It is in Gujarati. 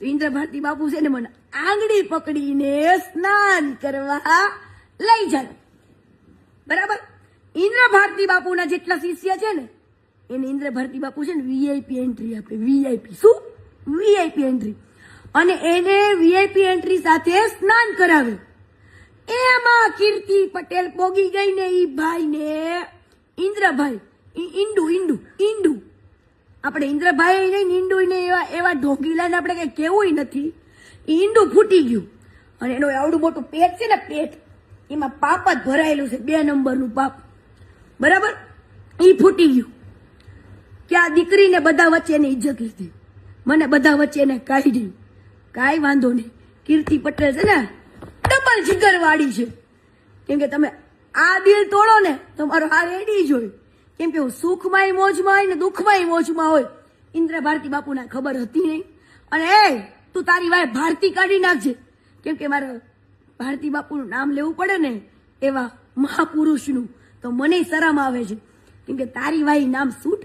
તો ઇન્દ્ર ભારતી બાપુ છે ને મને આંગળી પકડીને સ્નાન કરવા લઈ જાય. બરાબર. ઇન્દ્ર ભારતી બાપુના જેટલા શિષ્ય છે ને એને ઇન્દ્ર ભારતી બાપુ છે ને વીઆઈપી એન્ટ્રી આપે. વીઆઈપી શું? VIP entry. અને એને વીઆઈપી એન્ટ્રી સાથે સ્નાન કરાવે. એમાં કીર્તિ પટેલ પોગી ગઈ ને ઈ ભાઈ ને ઇન્દ્રભાઈ ઈંડુ આપણે ઇન્દ્રભાઈ નહીં ઈંડુ ને એવા ઢોંગીલાને આપણે કઈ કેવું નથી. ઈંડુ ફૂટી ગયું અને એનું આવડું મોટું પેટ છે ને પેટ એમાં પાપ જ ભરાયેલું છે 2 નંબરનું પાપ. બરાબર. ઈ ફૂટી ગયું કે આ દીકરીને બધા વચ્ચે એની ઇજ્જત લીધી, મને બધા વચ્ચે એને કાઢી. કાંઈ વાંધો નહીં. કીર્તિ પટેલ છે ને ડબલ જીગર વાળી છે. કેમ કે તમે આ દિલ તોડો ને તમારો આ રેડી જ હોય. કેમ કે હું સુખમાંય મોજમાં હોય ને દુઃખમાંય મોજમાં હોય. ઇન્દ્ર ભારતી બાપુને ખબર હતી નહીં. અને એ તું તારી વાય ભારતી કાઢી નાખજે. કેમ કે મારે ભારતી બાપુનું નામ લેવું પડે ને એવા મહાપુરુષનું તો મને શરમ આવે છે. કેમ કે તારી વાય નામ સૂટ